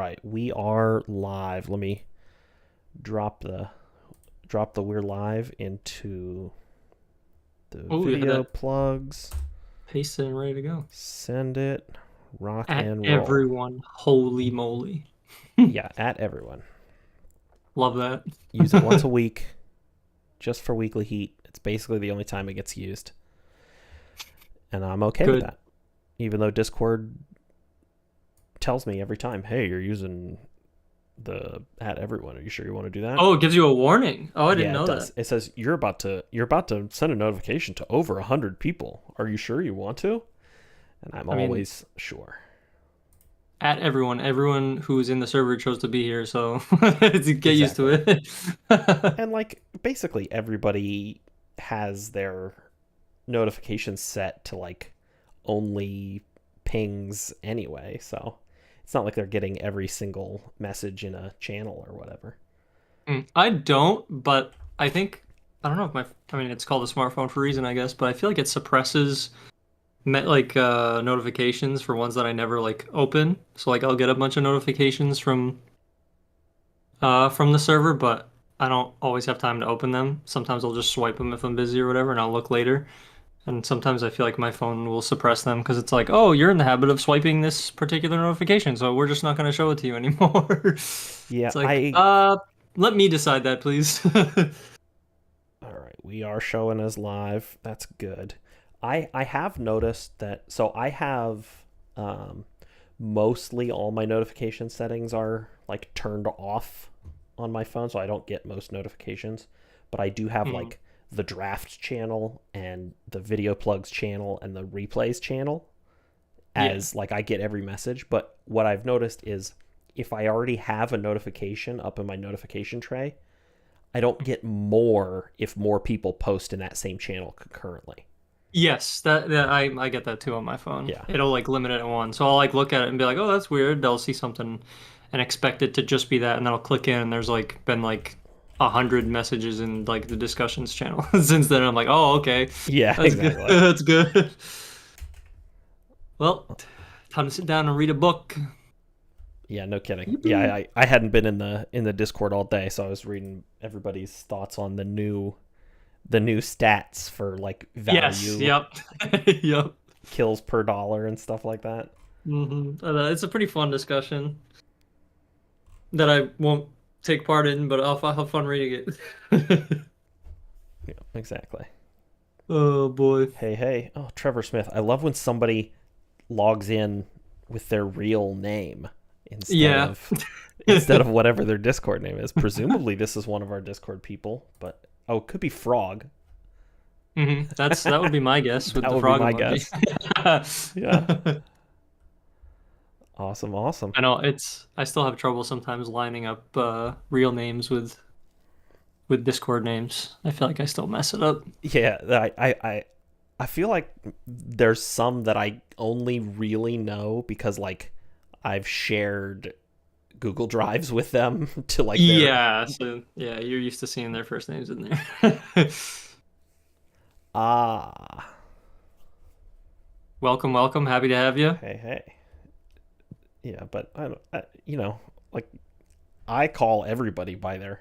right, we are live. Let me drop the we're live into the Oh, you had video that plugs. pasted and ready to go. Send it. Rock At and roll. everyone. Holy moly. Yeah, at everyone. Love that. Use it once a week, just for weekly heat. It's basically the only time it gets used, and I'm okay with Good. that. Even though Discord tells me every time, "Hey, you're using the at everyone. Are you sure you want to do that?" Oh, it gives you a warning. Oh, I didn't Yeah, it know that. does. It says you're about to send a notification to over 100 people. Are you sure you want to? And I'm I mean, always sure. at everyone. Everyone who's in the server chose to be here, so get used to Exactly. it. And like basically everybody has their notifications set to like only pings anyway, so it's not like they're getting every single message in a channel or whatever. I don't, but I don't know if I mean, it's called a smartphone for a reason, I guess, but I feel like it suppresses notifications for ones that I never like open. So like I'll get a bunch of notifications from the server, but I don't always have time to open them. Sometimes I'll just swipe them if I'm busy or whatever, and I'll look later. And sometimes I feel like my phone will suppress them because it's like, oh, you're in the habit of swiping this particular notification, so we're just not going to show it to you anymore. Yeah, It's like, I let me decide that, please. All right, we are showing as live. That's good. I have noticed that. So I have um, mostly all my notification settings are like turned off on my phone, so I don't get most notifications. But I do have Mm, like the draft channel and the video plugs channel and the replays channel yeah. as like I get every message. But what I've noticed is if I already have a notification up in my notification tray, I don't get more if more people post in that same channel concurrently. Yes, that I get that too on my phone. Yeah. It'll like limit it at one. So I'll like look at it and be like, "Oh, that's weird." They'll see something and expect it to just be that, and then I'll click in and there's like been like 100 messages in like the discussions channel. Since then I'm like, "Oh, okay. Yeah, That's good. exactly. That's good." Well, time to sit down and read a book. Yeah, no kidding. Yeah, Yippee. I hadn't been in the Discord all day, so I was reading everybody's thoughts on the new stats for like Yes, value yep. Yep. kills per dollar and stuff like that. It's a pretty fun discussion that I won't take part in, but I'll have fun reading it. Yeah, exactly. Oh boy. Hey, hey. Oh, Trevor Smith. I love when somebody logs in with their real name instead Yeah. of instead of whatever their Discord name is. Presumably this is one of our Discord people, but oh, it could be Frog. That would be my guess with That the would be frog my emoji. guess. Yeah. Awesome, awesome. I know I still have trouble sometimes lining up real names with Discord names. I feel like I still mess it up. Yeah, I feel like there's some that I only really know because like I've shared Google Drives with them to like their Yeah, so yeah, you're used to seeing their first names in there. ah. Welcome, welcome. Happy to have you. Hey, hey. Yeah, but I don't like I call everybody by their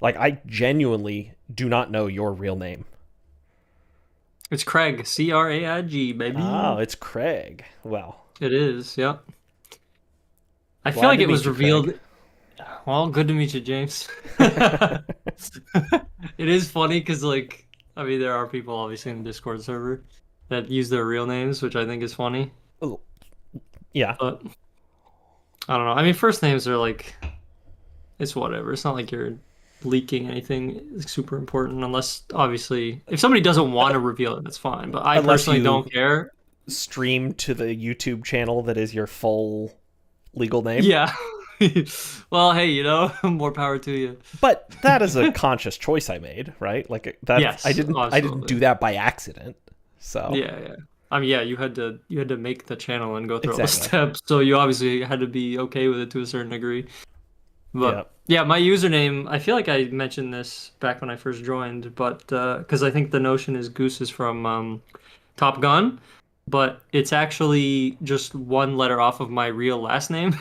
like I genuinely do not know your real name. It's Craig, Craig, Oh, baby. it's Craig. Well, It is, yep. I feel glad like to it meet was you, Craig. revealed. Well, good to meet you, James. It is funny because, like, I mean, there are people obviously in the Discord server that use their real names, which I think is funny. Oh, yeah, But I don't know. I mean, first names are like, it's whatever. It's not like you're leaking anything super important, unless obviously, if somebody doesn't want to reveal it, that's fine. But I unless personally you don't care. stream to the YouTube channel that is your full legal name. Yeah. Well, hey, more power to you. But that is a conscious choice I made, right? Like that's Yes, I didn't absolutely. do that by accident. So, Yeah, yeah. I mean, yeah, you had to make the channel and go through all the exactly. steps, so you obviously had to be okay with it to a certain degree. Yeah. But yeah, my username, I feel like I mentioned this back when I first joined, but because I think the notion is Goose is from Top Gun. but it's actually just one letter off of my real last name.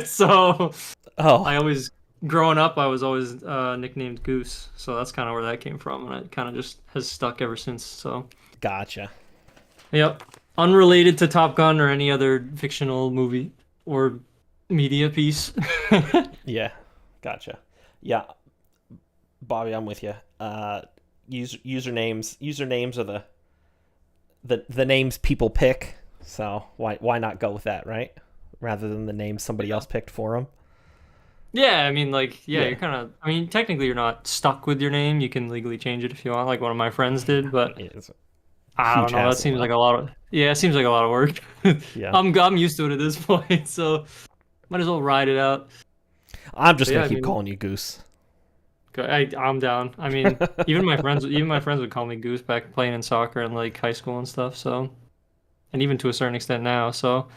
So Oh, I always, growing up, I was always nicknamed Goose. So that's kind of where that came from, and it kind of just has stuck ever since. So, gotcha. yep, unrelated to Top Gun or any other fictional movie or media piece. Yeah, gotcha. Yeah, Bobby, I'm with you. Usernames are the names people pick. So why not go with that, right? Rather than the name somebody else picked for them. Yeah, I mean, like, yeah, Yeah, you're kind of, I mean, technically you're not stuck with your name. You can legally change it if you want, like one of my friends did, but it's a I don't huge know. That hassle seems like though. a lot of, yeah, it seems like a lot of work. Yeah, I'm used to it at this point, so might as well ride it out. I'm just But yeah, gonna I keep mean, calling you Goose. I'm down. I mean, even my friends would call me Goose back playing in soccer and like high school and stuff. So, and even to a certain extent now. So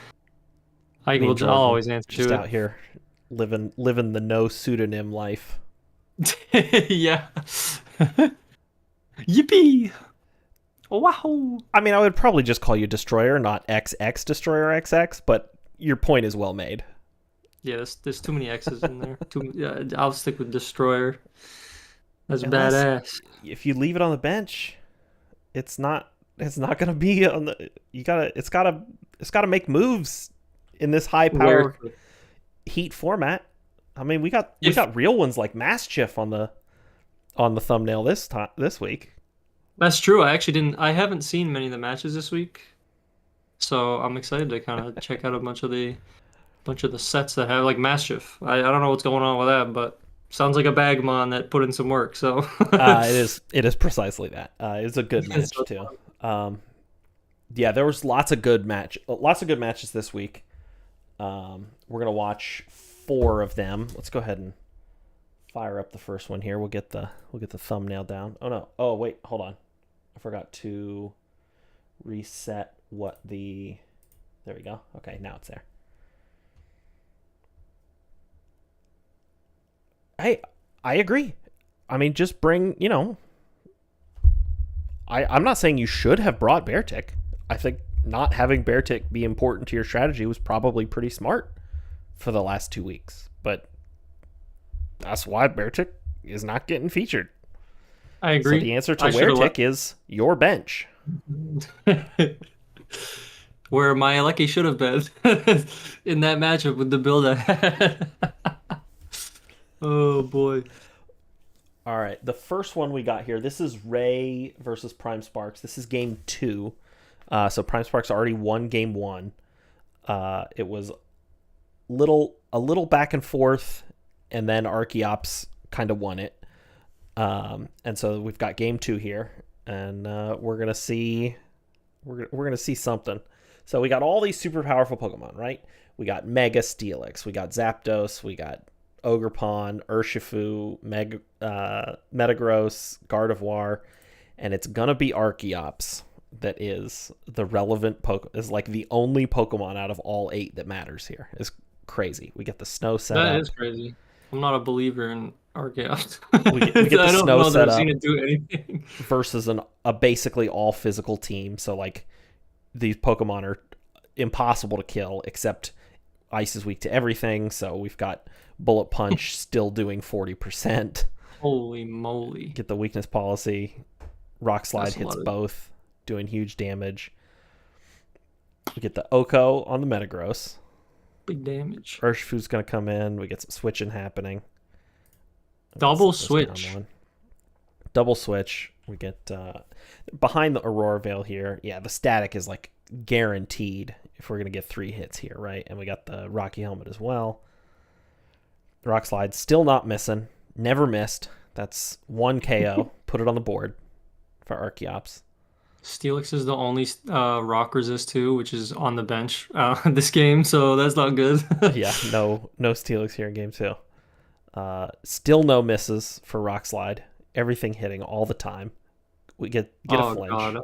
Me and I'll Jordan always answer just to out here living the no pseudonym life. it. Yeah. Yippee! Wow! I mean, I would probably just call you Destroyer, not XX Destroyer XX, but your point is well made. Yeah, there's too many X's in there. Too, yeah, I'll stick with Destroyer. That's Unless badass. if you leave it on the bench, it's not gonna be on the. It's gotta make moves in this high Where power heat format. I mean, we if got real ones like Mastiff on the thumbnail this week. that's true, I haven't seen many of the matches this week, so I'm excited to kind of check out a bunch of the sets that have like Mischief. I don't know what's going on with that, but sounds like a Bagmon that put in some work. So It is precisely that. It's a good match so too. Um, yeah, there was lots of good matches this week. We're gonna watch four of them. Let's go ahead and fire up the first one here. We'll get the thumbnail down. Oh no. Oh wait, hold on. I forgot to reset what the. There we go. Okay, now it's there. Hey, I agree. I mean, just bring. I'm not saying you should have brought Beartick. I think not having Beartick be important to your strategy was probably pretty smart for the last 2 weeks. But that's why Beartick is not getting featured. I So agree. the answer to I should where have tick is your bench. let where my lucky should have been in that matchup with the build I had. Oh boy. All right, the first one we got here. This is Ray versus Prime Sparks. This is game two. So Prime Sparks already won game one. It was a little back and forth, and then Archeops kind of won it. And so we've got game two here, and we're gonna see something. So we got all these super powerful Pokemon, right? We got Mega Steelix, we got Zapdos, we got Ogerpon, Urshifu, Metagross, Gardevoir, and it's gonna be Archeops that is the relevant is like the only Pokemon out of all 8 that matters here. It's crazy. We get the snow set That up. is crazy. I'm not a believer in Arceus. We get the I don't snow know that set I've seen up it do anything. versus a basically all physical team. So like these Pokemon are impossible to kill, except Ice is weak to everything. So we've got Bullet Punch still doing 40%. Holy moly. Get the weakness policy. Rock Slide That's a hits lot of both, doing huge damage. We get the Oko on the Metagross. big damage. Urshifu's going to come in. We get some switching happening. Double Set this down switch. one. Double switch. We get behind the Aurora Veil here. Yeah, the static is like guaranteed if we're going to get 3 hits here, right? And we got the Rocky Helmet as well. Rock Slide still not missing. Never missed. That's 1 KO. Put it on the board for Archeops. Steelix is the only rock resist too, which is on the bench this game, so that's not good. Yeah, no Steelix here in game 2. Still no misses for Rock Slide. Everything hitting all the time. We get a Oh flinch. god.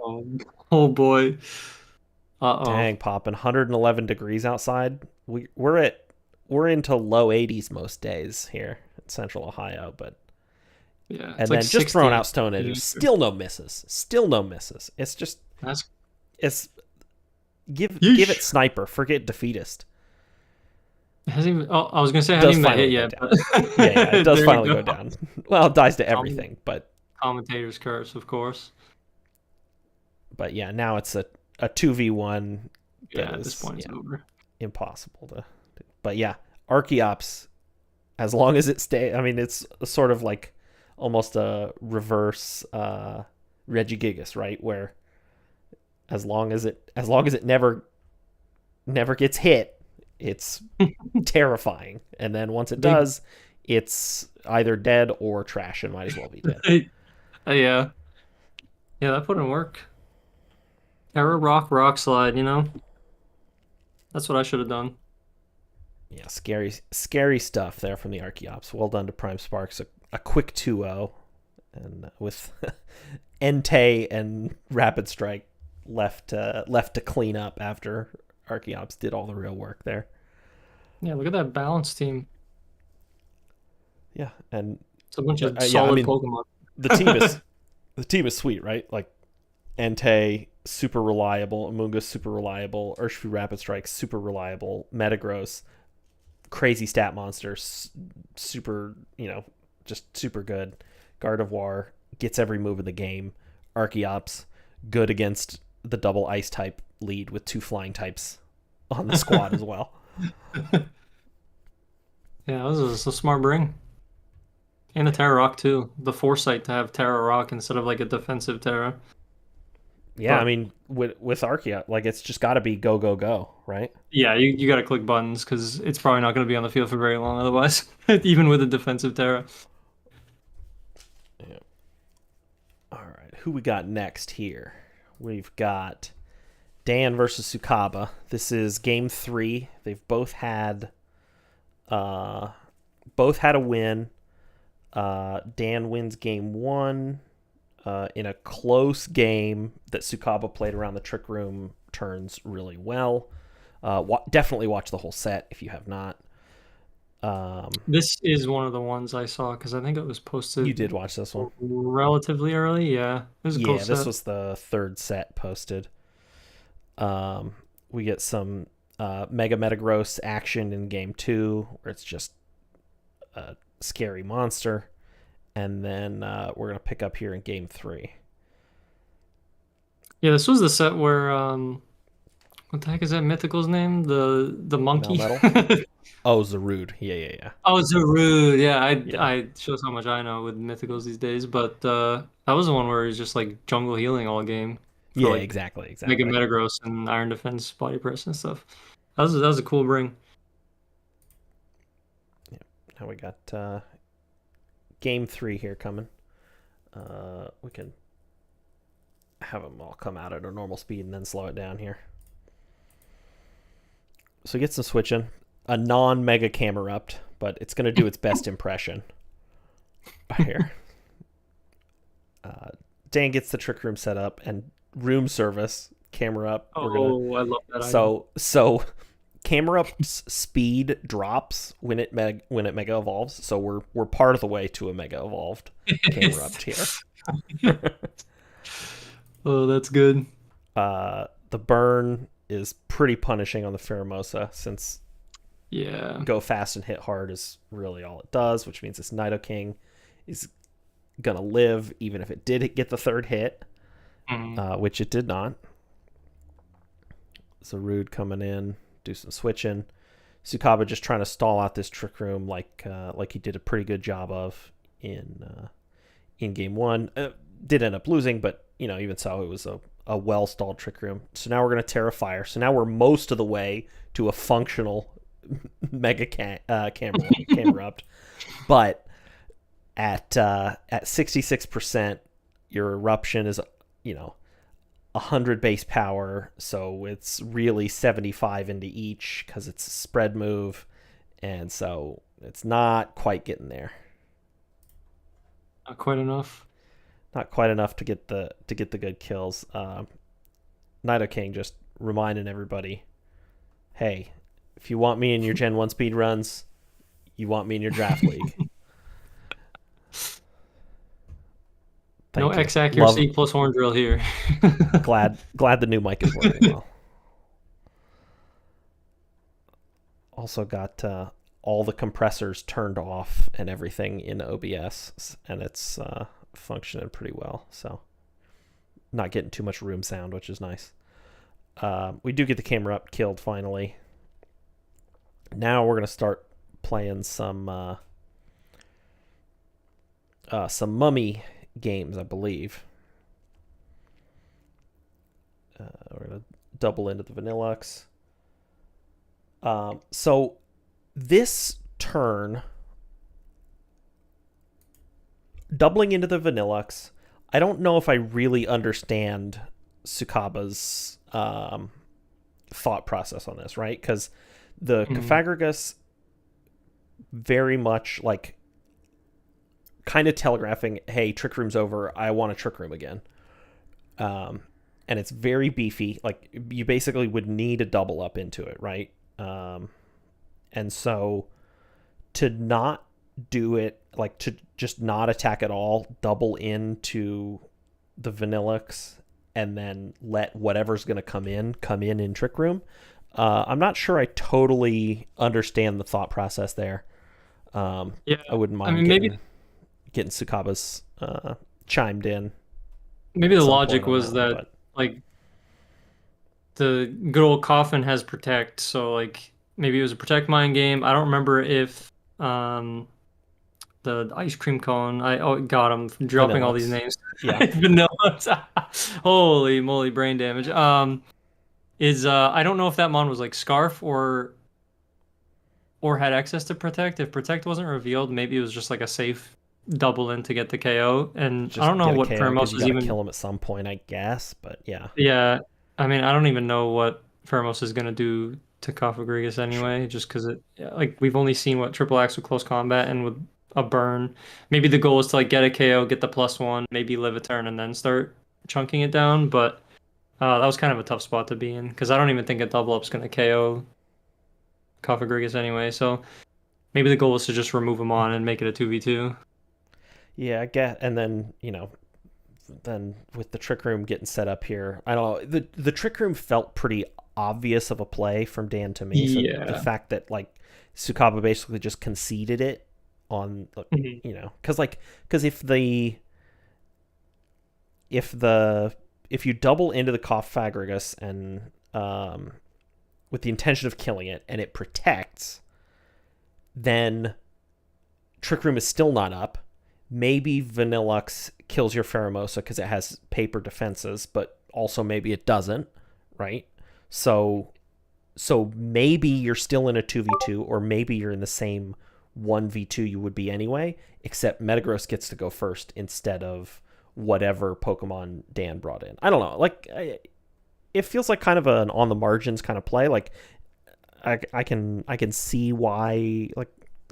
Oh boy. Uh-oh. Dang, popping 111 degrees outside. We're into low 80s most days here in Central Ohio, but Yeah, and it's then like just throwing 60. out Stone Edge, still no misses. Still no misses. It's just That's it's Give it Yeesh. sniper. Forget defeatist. It hasn't even. Oh, I was gonna say it It hasn't does even been hit finally go yet, down. but Yeah, it does there you finally go. go down. Well, it dies to Comment, everything, commentator's curse, of course. but yeah, now it's a 2v1 that Yeah, at this is, point it's yeah, over. impossible to do. But yeah, Archeops, as long as it stay, I mean, it's sort of like almost a reverse Regigigas, right? Where as long as it never gets hit, it's terrifying. And then once it Big. does, it's either dead or trash and might as well be dead. Yeah, yeah, that put in work. Terra Rock, Rock Slide. That's what I should have done. Yeah, scary stuff there from the Archeops. Well done to Prime Sparks. A quick 2-0. And with Entei and Rapid Strike left to clean up after Archeops did all the real work there. Yeah, look at that balance team. Yeah, and It's a bunch of yeah, I solid mean Pokemon. the team is the team is sweet, right? Like Entei super reliable, Amoonguss super reliable, Urshifu Rapid Strike super reliable, Metagross crazy stat monsters, super, just super good. Gardevoir gets every move in the game. Archeops good against the double ice type lead with 2 flying types on the squad as well. Yeah, this is a smart bring. And a Terra Rock too. The foresight to have Terra Rock instead of like a defensive Terra. Yeah, I But mean with Archeops, like it's just got to be go go go, right? yeah, you got to click buttons because it's probably not going to be on the field for very long otherwise, even with a defensive Terra. Yeah. All right, who we got next here? We've got Dan versus Sukaba. This is game 3. They've both had a win. Dan wins game 1 in a close game that Sukaba played around the Trick Room turns really well. Definitely watch the whole set if you have not. This is one of the ones I saw because I think it was You posted did watch this one? relatively early. Yeah, it was a cool Yeah, this set. was the 3rd set posted. We get some Mega Metagross action in game 2 where it's just a scary monster. And then we're going to pick up here in game 3. Yeah, this was the set where what the heck is that Mythical's name? The monkey. Melmetal? Oh, Zarude. Yeah. Oh, Zarude. Yeah, Yeah. I shows how much I know with Mythicals these days. But that was the one where he's just like jungle healing all game for Yeah, like exactly. Mega Metagross and Iron Defense Body Press and stuff. That was a cool bring. Yeah. Now we got game 3 here coming. We can have them all come out at a normal speed and then slow it down here. So get some switching. A non-mega Camerupt, but it's going to do its best impression. Here. Dan gets the Trick Room set up and room service. Camerupt. Oh, I love that item. So Camerupt's speed drops when it mega evolves. So we're part of the way to a mega evolved Camerupt here. Oh, that's good. The burn is pretty punishing on the Pheromosa since Yeah. go fast and hit hard is really all it does, which means this Nidoking is gonna live even if it did get the 3rd hit, which it did not. Zarude coming in, do some switching. Sukaba just trying to stall out this Trick Room like he did a pretty good job of in game 1. Did end up losing, but even so, it was a well stalled Trick Room. So now we're gonna Terra Fire. So now we're most of the way to a functional Mega Camerupt, but at 66%, your eruption is 100 base power, so it's really 75 into each because it's a spread move, and so it's not quite getting there. Not quite enough. Not quite enough to get the good kills. Nidoking just reminding everybody, hey, if you want me in your Gen 1 speed runs, you want me in your draft league. No X accuracy plus horn drill here. Glad the new mic is working well. Also got all the compressors turned off and everything in OBS, and it's functioning pretty well. So not getting too much room sound, which is nice. We do get the camera up, killed finally. Now we're gonna start playing some mummy games, I believe. We're gonna double into the Vanillux. So this turn, doubling into the Vanillux, I don't know if I really understand Tsukaba's thought process on this, right? Because the Cofagrigus very much like kind of telegraphing, hey, Trick Room's over. I want a Trick Room again. And it's very beefy. Like, you basically would need a double up into it, right? And so to not do it, like to just not attack at all, double into the Vanillux, and then let whatever's going to come in Trick Room. I'm not sure I totally understand the thought process there. Yeah, I wouldn't mind I mean, getting Tsukaba's chimed in. maybe the Some logic point on was that one, that but like the good old coffin has protect, so like maybe it was a protect mind game. I don't remember if the ice cream cone. Oh God, I'm dropping all these Vanillux. names. Yeah, Vanilla. Holy moly, brain damage. Is I don't know if that mon was like scarf or had access to protect. If protect wasn't revealed, maybe it was just like a safe double in to get the KO. And I just don't know get a what KO because Pheromos you is got to even. kill him at some point, I guess. But yeah, Yeah, I mean, I don't even know what Pheromos is gonna do to Cofagrigus anyway, just because yeah, like we've only seen what triple axe with close combat and with a burn. Maybe the goal is to like get a KO, get the +1, maybe live a turn, and then start chunking it down. But that was kind of a tough spot to be in because I don't even think a double up's gonna KO Cofagrigus anyway. So maybe the goal is to just remove him on and make it a 2v2. yeah, I get. And then then with the Trick Room getting set up here, I don't know. The Trick Room felt pretty obvious of a play from Dan to me. So the Yeah. fact that like Tsukaba basically just conceded it on, Mhm. because if you double into the Cofagrigus and with the intention of killing it and it protects, then Trick Room is still not up. Maybe Vanillux kills your Pheromosa because it has paper defenses, but also maybe it doesn't, right? So maybe you're still in a 2v2, or maybe you're in the same 1v2 you would be anyway, except Metagross gets to go first instead of whatever Pokemon Dan brought in. I don't know. It feels like kind of an on the margins kind of play. Like I can see why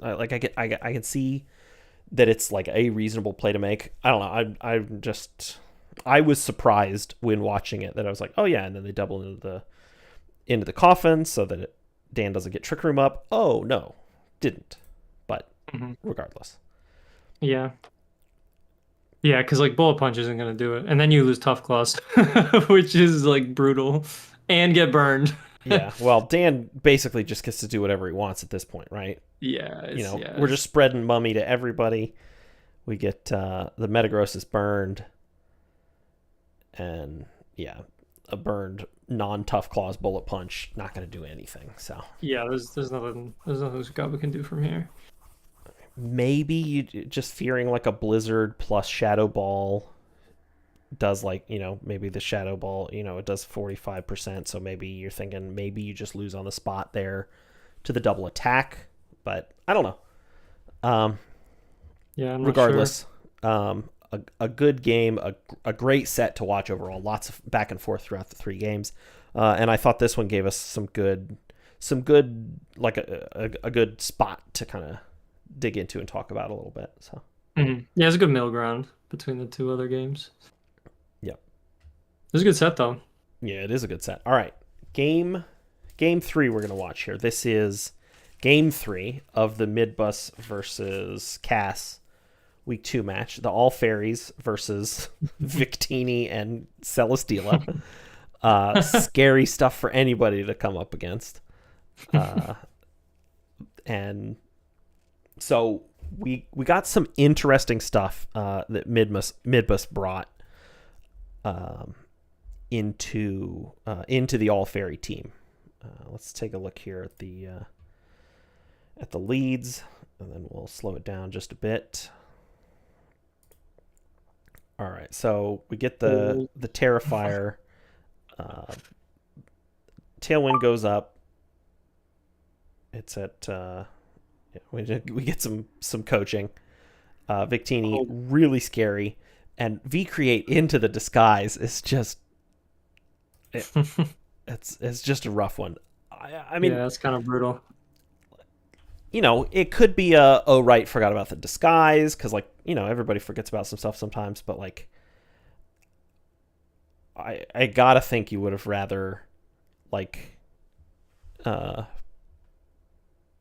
I can see that it's like a reasonable play to make. I don't know. I was surprised when watching it that I was like, oh yeah, and then they double into the coffin so that Dan doesn't get Trick Room up. Oh no, didn't. But Mhm. regardless, Yeah. Yeah, because like bullet punch isn't gonna do it, and then you lose tough claws, which is like brutal, and get burned. yeah. Well, Dan basically just gets to do whatever he wants at this point, right? Yeah, We're just spreading mummy to everybody. We get the Metagross is burned, and yeah, a burned non-tough claws bullet punch not going to do anything. So yeah. There's nothing Sugaba can do from here. maybe you just fearing like a blizzard plus shadow ball does, like, maybe the shadow ball, it does 45%, so maybe you're thinking maybe you just lose on the spot there to the double attack, but I don't know. Yeah, I'm not sure. Regardless, a good game, a great set to watch overall. Lots of back and forth throughout the three games, and I thought this one gave us some good like a good spot to kind of dig into and talk about a little bit. So Yeah, it's a good middle ground between the two other games. yeah, It was a good set though. yeah, it is a good set. All right, game three we're gonna watch here. This is game three of the Midbus versus Cass week 2 match, the All Fairies versus Victini and Celesteela. Scary stuff for anybody to come up against. And so we got some interesting stuff that Midbus brought um, into the All Fairy team. Let's take a look here at the leads, and then we'll slow it down just a bit. All right, so we get the Terrifier. Tailwind goes up. It's at we get some coaching. Victini really scary, and V create into the disguise is just it's just a rough one. I mean, yeah, that's kind of brutal. You know, it could be oh right, forgot about the disguise, because like, you know, everybody forgets about some stuff sometimes, but like I gotta think you would have rather like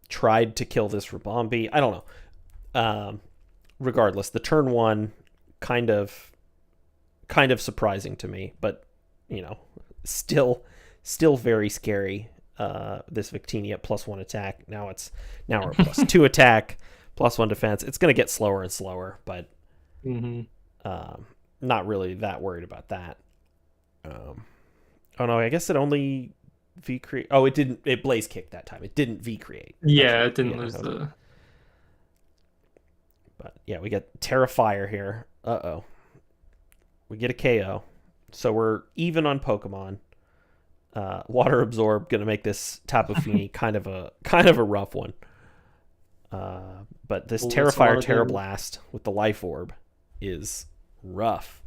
tried to kill this Rabombi. I don't know. Regardless, the turn one kind of surprising to me, but you know, still very scary. This Victini at +1 attack. Now we're at +2 attack, +1 defense. It's going to get slower and slower, but not really that worried about that. Oh no, I guess it only V create. Oh, it didn't. It blaze kicked that time. It didn't V create. Yeah, it didn't lose the. But yeah, we get Terrifier here. We get a KO, so we're even on Pokemon. Water Absorb gonna make this Tapu Fini kind of a rough one. But this Terrifier Terrablast with the Life Orb is rough.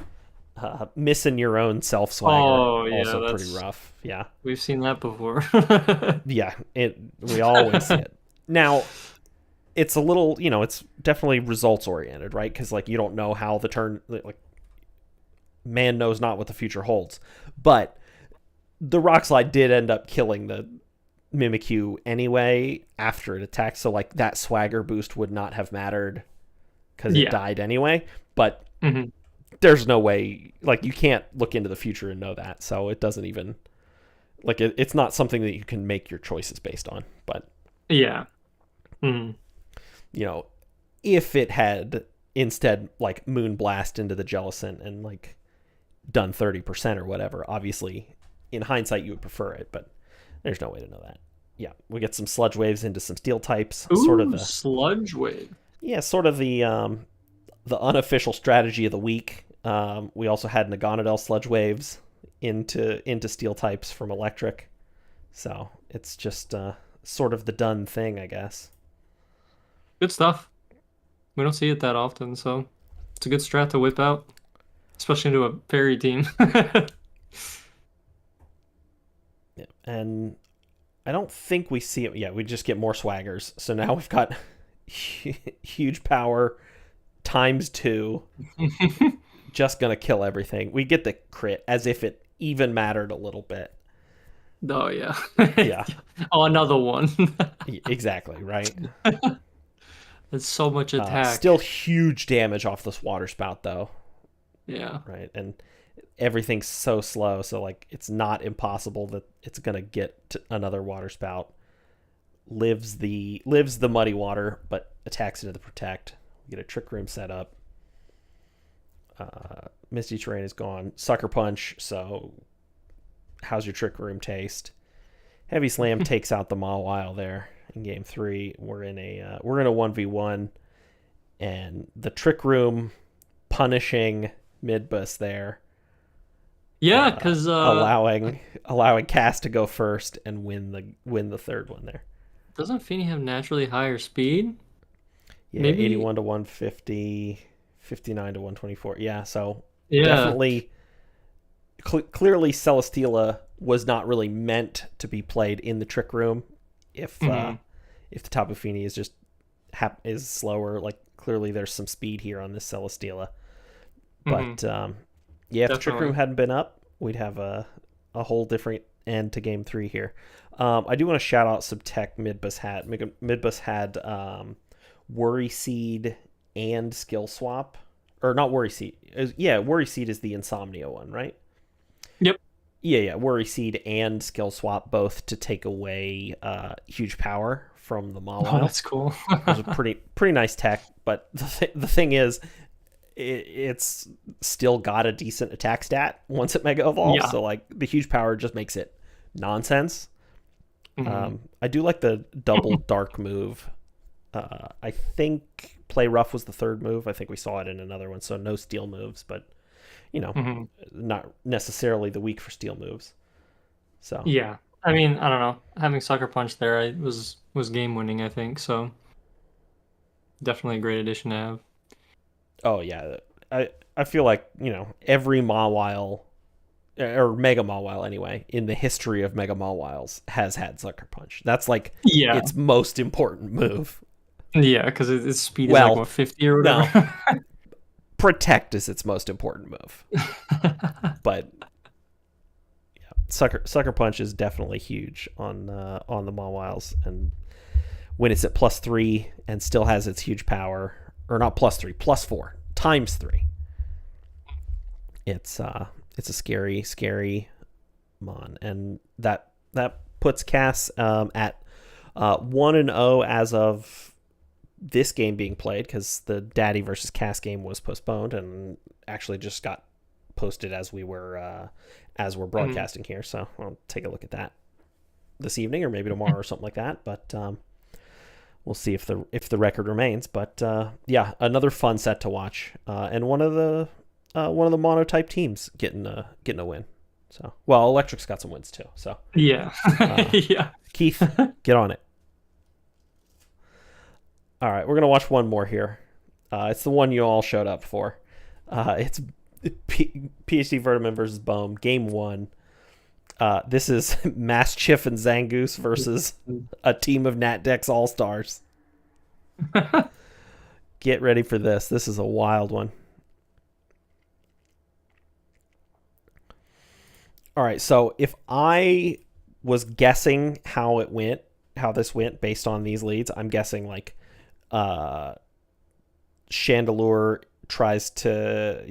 Missing your own self swagger also pretty rough. Yeah, we've seen that before. Yeah, we always see it. Now, it's a little, you know, it's definitely results oriented, right? Because like you don't know how the turn, like man knows not what the future holds. But the Rock Slide did end up killing the Mimikyu anyway after it attacked, so like that swagger boost would not have mattered because it died anyway. But there's no way, like you can't look into the future and know that, so it doesn't even like it's not something that you can make your choices based on. But yeah, you know, if it had instead like Moonblast into the Jellicent and like done 30% or whatever, obviously in hindsight you would prefer it, but there's no way to know that. Yeah, we get some Sludge Waves into some Steel types. Ooh, sort of the Sludge Wave. Yeah, sort of the unofficial strategy of the week. We also had Naganadel Sludge Waves into Steel types from Electric, so it's just sort of the done thing, I guess. Good stuff. We don't see it that often, so it's a good strat to whip out, especially into a fairy team. Yeah, and I don't think we see it. Yeah, we just get more swaggers. So now we've got huge power ×2. Just gonna kill everything. We get the crit as if it even mattered a little bit. Oh yeah. Yeah. Oh, another one. Exactly, right? It's so much attack. Still huge damage off this water spout though. Yeah. Right. And everything's so slow, so like it's not impossible that it's gonna get to another water spout. Lives the muddy water, but attacks into the protect. We get a Trick Room set up. Misty Terrain is gone. Sucker Punch, so how's your Trick Room taste? Heavy Slam takes out the Mawile there in game 3. We're in a 1v1, and the Trick Room punishing Midbus there. Yeah, because allowing Cass to go first and win the third one there. Doesn't Fini have naturally higher speed? Yeah, maybe 81 to 150, 59 to 124. Yeah, so yeah. Definitely clearly Celesteela was not really meant to be played in the Trick Room. If the Tapu Fini is just is slower, like clearly there's some speed here on this Celesteela. But if the Trick Room hadn't been up, we'd have a whole different end to game 3 here. I do want to shout out some tech Midbus had. Midbus had Worry Seed and Skill Swap. Or not Worry Seed. Worry Seed is the Insomnia one, right? Yep. Yeah. Worry Seed and Skill Swap both to take away huge power from the Oh, Mawile. that's cool. It was a pretty nice tech, but the thing is, it's still got a decent attack stat once it Mega Evolves. Yeah. So like the huge power just makes it nonsense. Hmm. I do like the double dark move. I think Play Rough was the third move. I think we saw it in another one. So no steel moves, but you know, Hmm. not necessarily the weak for steel moves. So Yeah. I mean, I don't know. Having Sucker Punch there was game winning, I think. So definitely a great addition to have. oh yeah, I feel like every Mawile or Mega Mawile anyway in the history of Mega Mawiles has had Sucker Punch. That's like Yeah. its most important move. Yeah, because its speed is like Well, what 50 or no, whatever. Protect is its most important move, but Sucker Punch is definitely huge on the Mawiles, and when it's at +3 and still has its huge power, or not +3, +4 times 3, it's a scary mon, and that puts Cass at 1-0 as of this game being played, because the Daddy versus Cass game was postponed and actually just got posted as we're Mhm. broadcasting here. So I'll take a look at that this evening or maybe tomorrow or something like that. But we'll see if the record remains. But yeah, another fun set to watch, and one of the monotype teams getting a win. So well, Electric's got some wins too. So Yeah. uh, Yeah. Keith, get on it. All right, we're gonna watch one more here. It's the one you all showed up for. It's PhD Vertiman versus Bohm, game one. This is Mastiff and Zangoose versus a team of Nat Dex All Stars. Get ready for this. This is a wild one. All right, so if I was guessing how this went based on these leads, I'm guessing like uh Chandelure tries to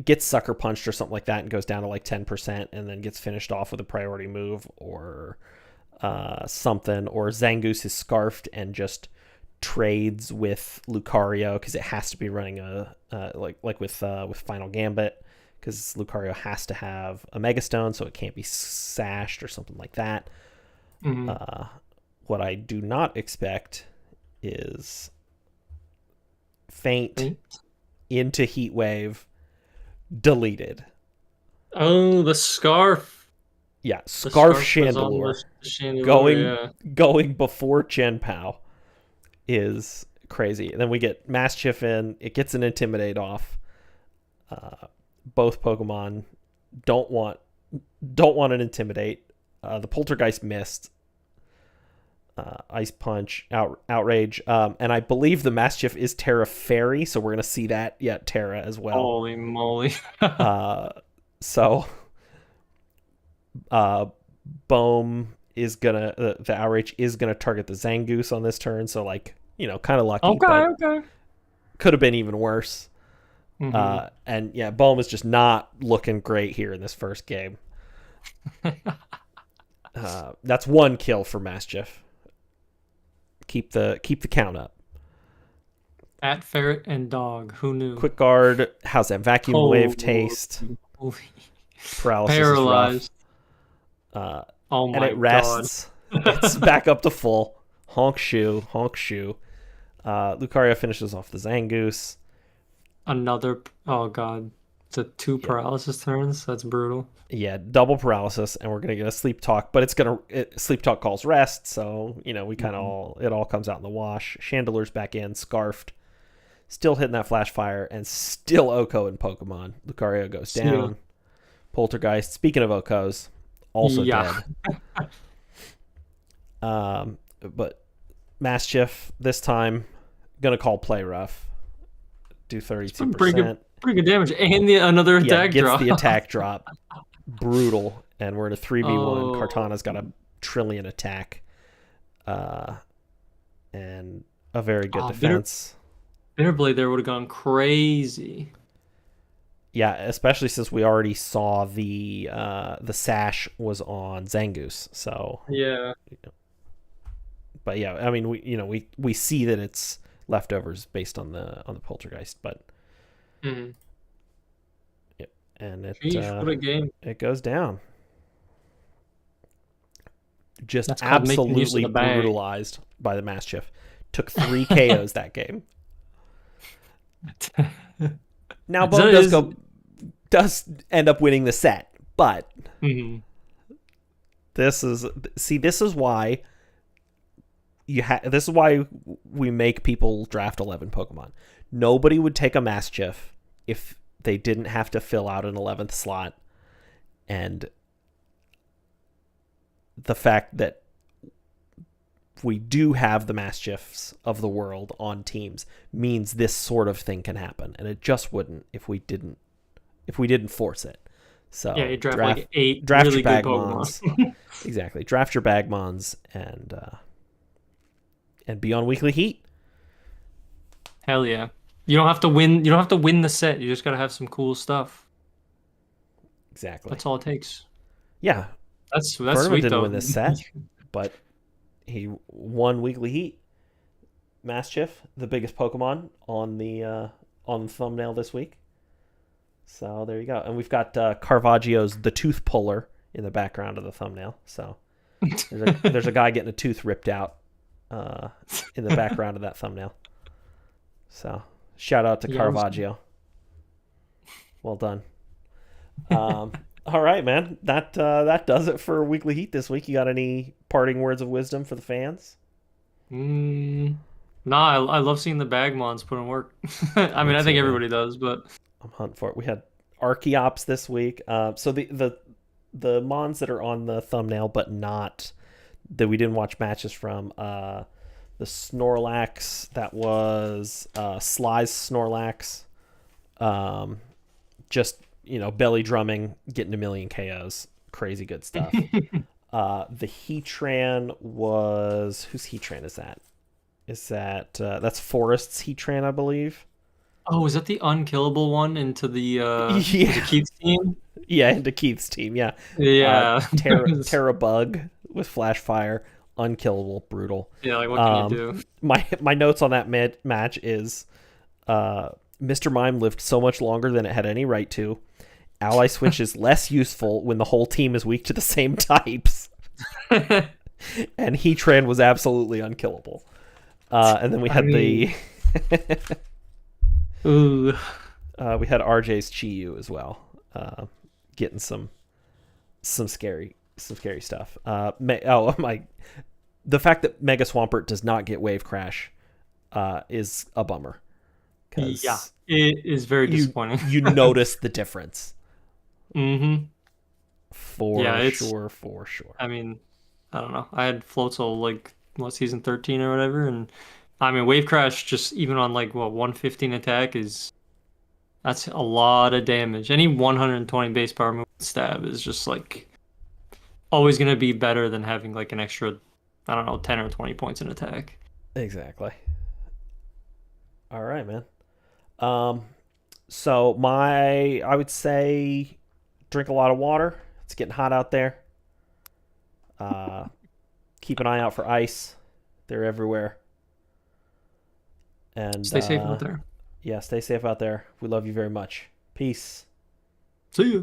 get sucker punched or something like that and goes down to like 10% and then gets finished off with a priority move or something, or Zangoose is scarfed and just trades with Lucario because it has to be running a like with Final Gambit, because Lucario has to have a Mega Stone, so it can't be sashed or something like that. Mhm. What I do not expect is Faint into Heat Wave deleted. Oh, the scarf. Yeah, The Scarf scarf was on Chandelure the chandelier, going yeah. going before Chen Pao is crazy. And then we get Mastiff in. It gets an Intimidate off. Both Pokemon don't want an Intimidate. The Poltergeist missed. Ice Punch, Outrage, and I believe the Mastiff is Terra Fairy, so we're gonna see that yet Terra as well. Holy moly. So uh, Bohm is gonna the Outrage is gonna target the Zangoose on this turn, so like kind of lucky, Okay, but okay. could have been even worse. Hmm. And yeah, Bohm is just not looking great here in this first game. That's one kill for Mastiff. Keep the count up. At ferret and dog. Who knew? Quick guard. How's that vacuum wave taste? Holy. Paralysis is rough. Paralyzed. Oh And my it god. rests. It's back up to full. Honk shoe. Lucario finishes off the Zangoose. Another. Oh god. It's a two Yeah, paralysis turns. That's brutal. yeah, double paralysis, and we're gonna get a sleep talk, but sleep talk calls rest, so we kind of Mhm. all comes out in the wash. Chandelure's back in, scarfed, still hitting that flash fire, and still Oko in Pokemon. Lucario goes Still. down. Poltergeist. Speaking of Okos, also Yeah. dead. But Mastiff this time gonna call play rough. Do It's 32%. pretty good damage. And another Yeah, attack gets draw. the attack drop. Brutal. And we're in a 3v1. Oh. Cartana's got a trillion attack. And a very good Oh, defense. Bitterblade there would have gone crazy. Yeah, especially since we already saw the sash was on Zangoose. So Yeah. But yeah, I mean, we see that it's leftovers based on the poltergeist, but Mhm. yeah, and Sheesh, what a game. it goes down. Just That's called making use of absolutely the bag. brutalized by the Mastiff. Took 3 KOs that game. Now So Bone does end up winning the set, but mhm. this is why this is why we make people draft 11 Pokemon. Nobody would take a Mastiff if they didn't have to fill out an 11th slot, and the fact that we do have the Mastiffs of the world on teams means this sort of thing can happen, and it just wouldn't if we didn't force it. Yeah, So you draft like 8 draft your really good Pokemon. Bagmons. Exactly. Draft your Bagmons and be on Weekly Heat. Hell yeah. You don't have to win. You don't have to win the set. You just gotta have some cool stuff. Exactly. That's all it takes. Yeah. That's Furman sweet didn't though. win this set, but he won Weekly Heat. Mastiff, the biggest Pokemon on the thumbnail this week. So there you go. And we've got Caravaggio's The Tooth Puller in the background of the thumbnail. So there's a guy getting a tooth ripped out in the background of that thumbnail. So shout out to Yeah, Caravaggio. Well done. All right, man. That does it for Weekly Heat this week. You got any parting words of wisdom for the fans? mm, nah, I love seeing the Bagmons put in work. I Me mean, I too, think man. everybody does, but I'm hunting for it. We had Archeops this week. So the mons that are on the thumbnail, but not that we didn't watch matches from. The Snorlax that was Sly's Snorlax. Just belly drumming, getting a million KOs, crazy good stuff. The Heatran was whose Heatran is that? Is that that's Forest's Heatran, I believe. oh, is that the unkillable one into Yeah, Keith's team? yeah, into Keith's team. Yeah, Yeah. Terra Bug with Flash Fire, unkillable, brutal. Yeah, like what can you do? My notes on that match is, Mr. Mime lived so much longer than it had any right to. Ally Switch is less useful when the whole team is weak to the same types. And Heatran was absolutely unkillable. And then we I had mean, ooh. we had RJ's Chi-Yu as well, getting some scary stuff. The fact that Mega Swampert does not get Wave Crash is a bummer Yeah, because it is very you disappointing. you notice the difference hmm Yeah, for it's. sure, for sure. I mean, I don't know. I had Floatzel like what season 13 or whatever, and I mean Wave Crash just even on like what 115 attack is that's a lot of damage. Any 120 base power move with stab is just like always gonna be better than having like an extra, I don't know, 10 or 20 points in attack. Exactly. All right, man. Um, so I would say drink a lot of water. It's getting hot out there. Uh, Keep an eye out for ice. They're everywhere. And Stay safe out there. yeah, stay safe out there. We love you very much. Peace. See ya.